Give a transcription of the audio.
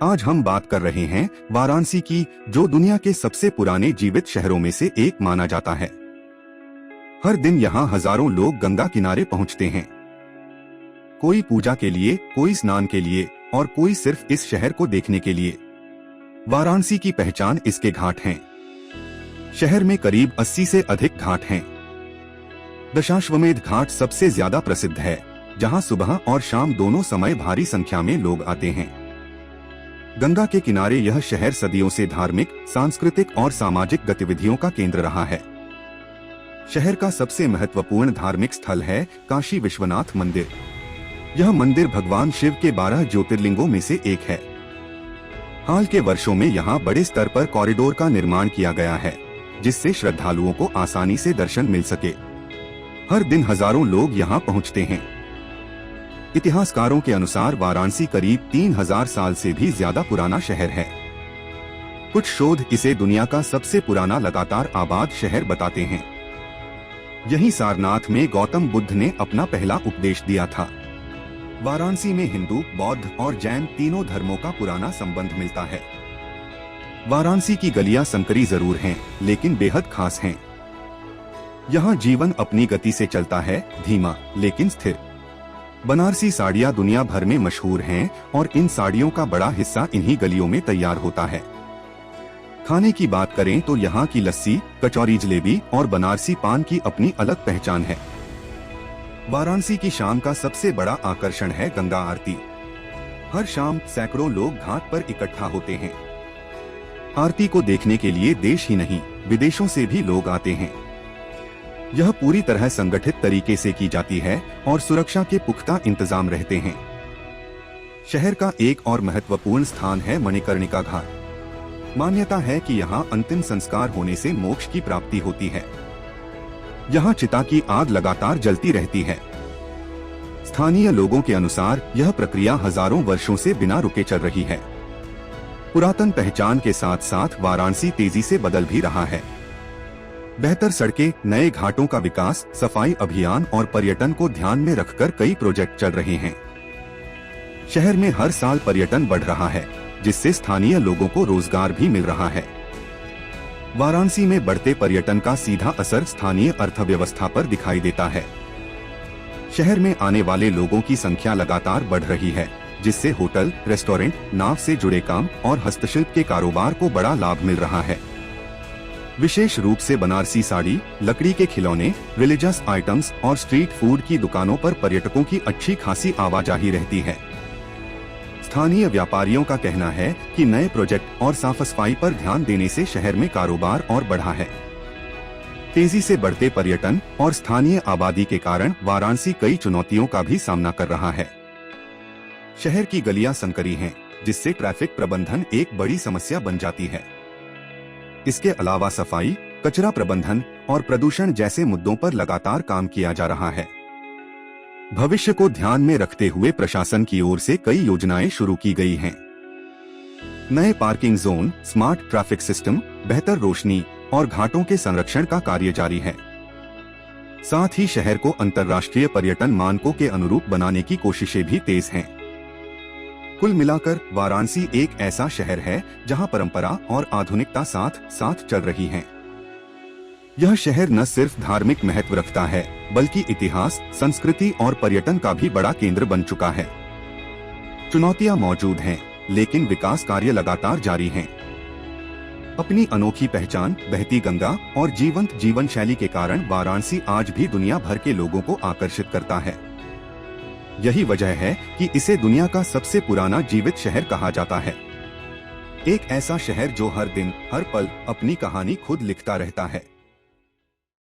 आज हम बात कर रहे हैं वाराणसी की, जो दुनिया के सबसे पुराने जीवित शहरों में से एक माना जाता है। हर दिन यहाँ हजारों लोग गंगा किनारे पहुँचते हैं, कोई पूजा के लिए, कोई स्नान के लिए और कोई सिर्फ इस शहर को देखने के लिए। वाराणसी की पहचान इसके घाट हैं। शहर में करीब 80 से अधिक घाट हैं। दशाश्वमेध घाट सबसे ज्यादा प्रसिद्ध है, जहां सुबह और शाम दोनों समय भारी संख्या में लोग आते हैं। गंगा के किनारे यह शहर सदियों से धार्मिक, सांस्कृतिक और सामाजिक गतिविधियों का केंद्र रहा है। शहर का सबसे महत्वपूर्ण धार्मिक स्थल है काशी विश्वनाथ मंदिर। यह मंदिर भगवान शिव के 12 ज्योतिर्लिंगों में से एक है। हाल के वर्षों में यहाँ बड़े स्तर पर कॉरिडोर का निर्माण किया गया है, जिससे श्रद्धालुओं को आसानी से दर्शन मिल सके। हर दिन हजारों लोग यहाँ पहुँचते हैं। इतिहासकारों के अनुसार वाराणसी करीब 3000 साल से भी ज्यादा पुराना शहर है। कुछ शोध इसे दुनिया का सबसे पुराना लगातार आबाद शहर बताते हैं। यही सारनाथ में गौतम बुद्ध ने अपना पहला उपदेश दिया था। वाराणसी में हिंदू, बौद्ध और जैन तीनों धर्मों का पुराना संबंध मिलता है। वाराणसी की गलियां संकरी जरूर हैं, लेकिन बेहद खास हैं। यहाँ जीवन अपनी गति से चलता है, धीमा लेकिन स्थिर। बनारसी साड़ियाँ दुनिया भर में मशहूर हैं और इन साड़ियों का बड़ा हिस्सा इन्हीं गलियों में तैयार होता है। खाने की बात करें तो यहाँ की लस्सी, कचौरी, जलेबी और बनारसी पान की अपनी अलग पहचान है। वाराणसी की शाम का सबसे बड़ा आकर्षण है गंगा आरती। हर शाम सैकड़ों लोग घाट पर इकट्ठा होते हैं। आरती को देखने के लिए देश ही नहीं, विदेशों से भी लोग आते हैं। यह पूरी तरह संगठित तरीके से की जाती है और सुरक्षा के पुख्ता इंतजाम रहते हैं। शहर का एक और महत्वपूर्ण स्थान है मणिकर्णिका घाट। मान्यता है कि यहाँ अंतिम संस्कार होने से मोक्ष की प्राप्ति होती है। यहाँ चिता की आग लगातार जलती रहती है। स्थानीय लोगों के अनुसार यह प्रक्रिया हजारों वर्षों से बिना रुके चल रही है। पुरातन पहचान के साथ साथ वाराणसी तेजी से बदल भी रहा है। बेहतर सड़कें, नए घाटों का विकास, सफाई अभियान और पर्यटन को ध्यान में रखकर कई प्रोजेक्ट चल रहे हैं। शहर में हर साल पर्यटन बढ़ रहा है, जिससे स्थानीय लोगों को रोजगार भी मिल रहा है। वाराणसी में बढ़ते पर्यटन का सीधा असर स्थानीय अर्थव्यवस्था पर दिखाई देता है। शहर में आने वाले लोगों की संख्या लगातार बढ़ रही है, जिससे होटल, रेस्टोरेंट, नाव से जुड़े काम और हस्तशिल्प के कारोबार को बड़ा लाभ मिल रहा है। विशेष रूप से बनारसी साड़ी, लकड़ी के खिलौने, रिलीजियस आइटम्स और स्ट्रीट फूड की दुकानों पर पर्यटकों की अच्छी खासी आवाजाही रहती है। स्थानीय व्यापारियों का कहना है कि नए प्रोजेक्ट और साफ सफाई पर ध्यान देने से शहर में कारोबार और बढ़ा है। तेजी से बढ़ते पर्यटन और स्थानीय आबादी के कारण वाराणसी कई चुनौतियों का भी सामना कर रहा है। शहर की गलियां संकरी हैं, जिससे ट्रैफिक प्रबंधन एक बड़ी समस्या बन जाती है। इसके अलावा सफाई, कचरा प्रबंधन और प्रदूषण जैसे मुद्दों पर लगातार काम किया जा रहा है। भविष्य को ध्यान में रखते हुए प्रशासन की ओर से कई योजनाएं शुरू की गई हैं। नए parking zone, smart traffic system, बेहतर रोशनी और घाटों के संरक्षण का कार्य जारी है। साथ ही शहर को अंतर्राष्ट्रीय पर्यटन मानकों के अनुरूप बनाने की कोशिशें भी तेज हैं। कुल मिलाकर वाराणसी एक ऐसा शहर है जहां परंपरा और आधुनिकता साथ साथ चल रही हैं। यह शहर न सिर्फ धार्मिक महत्व रखता है, बल्कि इतिहास, संस्कृति और पर्यटन का भी बड़ा केंद्र बन चुका है। चुनौतियां मौजूद हैं, लेकिन विकास कार्य लगातार जारी हैं। अपनी अनोखी पहचान, बहती गंगा और जीवंत जीवन शैली के कारण वाराणसी आज भी दुनिया भर के लोगों को आकर्षित करता है। यही वजह है कि इसे दुनिया का सबसे पुराना जीवित शहर कहा जाता है। एक ऐसा शहर जो हर दिन, हर पल अपनी कहानी खुद लिखता रहता है।